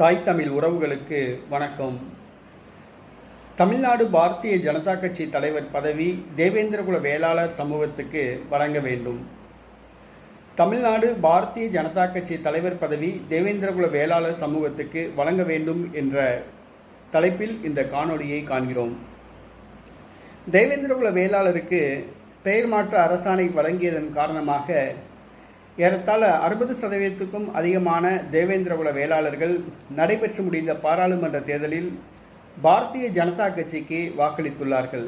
தாய் தமிழ் உறவுகளுக்கு வணக்கம். தமிழ்நாடு பாரதிய ஜனதா கட்சி தலைவர் பதவி தேவேந்திரகுல வேளாளர் சமூகத்துக்கு வழங்க வேண்டும். தமிழ்நாடு பாரதிய ஜனதா கட்சி தலைவர் பதவி தேவேந்திரகுல வேளாளர் சமூகத்துக்கு வழங்க வேண்டும் என்ற தலைப்பில் இந்த காணொளியை காண்கிறோம். தேவேந்திரகுல வேளாளருக்கு பெயர் மாற்ற அரசாணை வழங்கியதன் காரணமாக ஏறத்தாழ 60% அதிகமான தேவேந்திரகுல வேளாளர்கள் நடைபெற்று முடிந்த பாராளுமன்ற தேர்தலில் பாரதிய ஜனதா கட்சிக்கு வாக்களித்துள்ளார்கள்.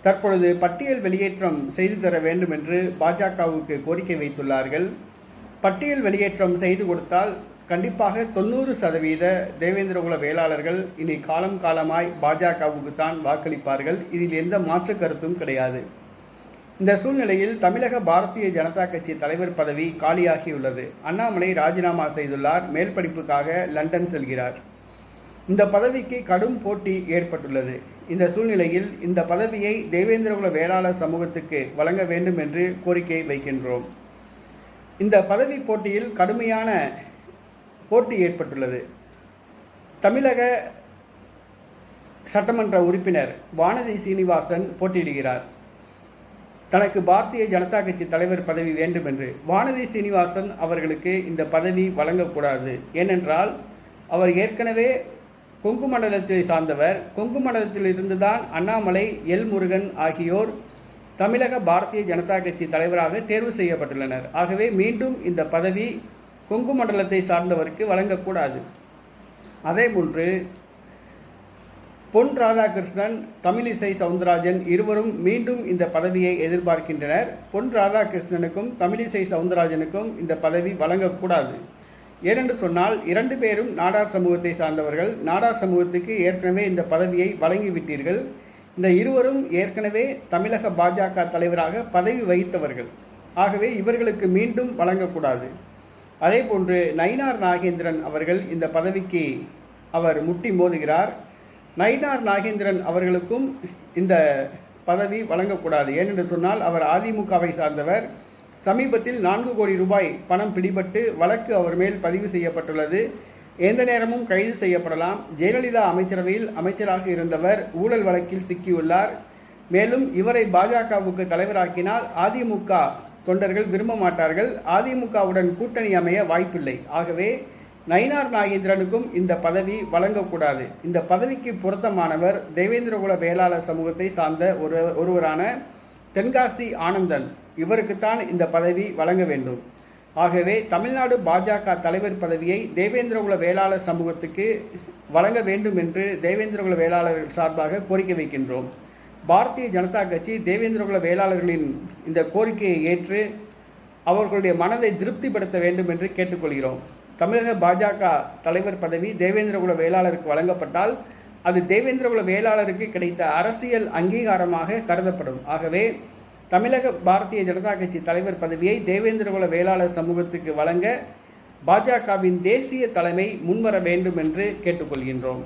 தற்பொழுது பட்டியல் வெளியேற்றம் செய்து தர வேண்டும் என்று பாஜகவுக்கு கோரிக்கை வைத்துள்ளார்கள். பட்டியல் வெளியேற்றம் செய்து கொடுத்தால் கண்டிப்பாக 90% தேவேந்திரகுல வேளாளர்கள் இனி காலமாய் பாஜகவுக்கு தான் வாக்களிப்பார்கள். இதில் எந்த மாற்று கருத்தும் கிடையாது. இந்த சூழ்நிலையில் தமிழக பாரதிய ஜனதா கட்சி தலைவர் பதவி காலியாகியுள்ளது. அண்ணாமலை ராஜினாமா செய்துள்ளார். மேல் படிப்புக்காக லண்டன் செல்கிறார். இந்த பதவிக்கு கடும் போட்டி ஏற்பட்டுள்ளது. இந்த சூழ்நிலையில் இந்த பதவியை தேவேந்திரகுல வேளாளர் சமூகத்துக்கு வழங்க வேண்டும் என்று கோரிக்கை வைக்கின்றோம். இந்த பதவி போட்டியில் கடுமையான போட்டி ஏற்பட்டுள்ளது. தமிழக சட்டமன்ற உறுப்பினர் வானதி சீனிவாசன் போட்டியிடுகிறார். தனக்கு பாரதிய ஜனதா கட்சி தலைவர் பதவி வேண்டும் என்று. வானதி சீனிவாசன் அவர்களுக்கு இந்த பதவி வழங்கக்கூடாது. ஏனென்றால் அவர் ஏற்கனவே கொங்கு மண்டலத்தை சார்ந்தவர். கொங்கு மண்டலத்தில் இருந்துதான் அண்ணாமலை, எல் முருகன் ஆகியோர் தமிழக பாரதிய ஜனதா கட்சி தலைவராக தேர்வு செய்யப்பட்டுள்ளனர். ஆகவே மீண்டும் இந்த பதவி கொங்கு மண்டலத்தை சார்ந்தவருக்கு வழங்கக்கூடாது. அதேபோன்று பொன் ராதாகிருஷ்ணன், தமிழிசை சவுந்தரராஜன் இருவரும் மீண்டும் இந்த பதவியை எதிர்பார்க்கின்றனர். பொன் ராதாகிருஷ்ணனுக்கும் தமிழிசை சவுந்தரராஜனுக்கும் இந்த பதவி வழங்கக்கூடாது. ஏனென்று சொன்னால் 2 பேரும் நாடார் சமூகத்தை சார்ந்தவர்கள். நாடார் சமூகத்துக்கு ஏற்கனவே இந்த பதவியை வழங்கிவிட்டீர்கள். இந்த இருவரும் ஏற்கனவே தமிழக பாஜக தலைவராக பதவி வகித்தவர்கள். ஆகவே இவர்களுக்கு மீண்டும் வழங்கக்கூடாது. அதே போன்று நயினார் நாகேந்திரன் அவர்கள் இந்த பதவிக்கு அவர் முட்டி மோதுகிறார். நயினார் நாகேந்திரன் அவர்களுக்கும் இந்த பதவி வழங்கக்கூடாது. ஏனென்று சொன்னால் அவர் அதிமுகவை சார்ந்தவர். சமீபத்தில் 4 கோடி ரூபாய் பணம் பிடிபட்டு வழக்கு அவர் மேல் பதிவு செய்யப்பட்டுள்ளது. எந்த நேரமும் கைது செய்யப்படலாம். ஜெயலலிதா அமைச்சரவையில் அமைச்சராக இருந்தவர் ஊழல் வழக்கில் சிக்கியுள்ளார். மேலும் இவரை பாஜகவுக்கு தலைவராக்கினால் அதிமுக தொண்டர்கள் விரும்ப மாட்டார்கள். அதிமுகவுடன் கூட்டணி அமைய வாய்ப்பில்லை. ஆகவே நயினார் நாகேந்திரனுக்கும் இந்த பதவி வழங்கக்கூடாது. இந்த பதவிக்கு பொருத்தமானவர் தேவேந்திரகுல வேளாளர் சமூகத்தை சார்ந்த ஒருவரான தென்காசி ஆனந்தன். இவருக்குத்தான் இந்த பதவி வழங்க வேண்டும். ஆகவே தமிழ்நாடு பாஜக தலைவர் பதவியை தேவேந்திரகுல வேளாளர் சமூகத்துக்கு வழங்க வேண்டும் என்று தேவேந்திரகுல வேளாளர்கள் சார்பாக கோரிக்கை வைக்கின்றோம். பாரதிய ஜனதா கட்சி தேவேந்திரகுல வேளாளர்களின் இந்த கோரிக்கையை ஏற்று அவர்களுடைய மனதை திருப்திப்படுத்த வேண்டும் என்று கேட்டுக்கொள்கிறோம். தமிழக பாஜக தலைவர் பதவி தேவேந்திரகுல வேளாளருக்கு வழங்கப்பட்டால் அது தேவேந்திரகுல வேளாளருக்கு கிடைத்த அரசியல் அங்கீகாரமாக கருதப்படும். ஆகவே தமிழக பாரதிய ஜனதா கட்சி தலைவர் பதவியை தேவேந்திரகுல வேளாளர் சமூகத்துக்கு வழங்க பாஜகவின் தேசிய தலைமை முன்வர வேண்டும் என்று கேட்டுக்கொள்கின்றோம்.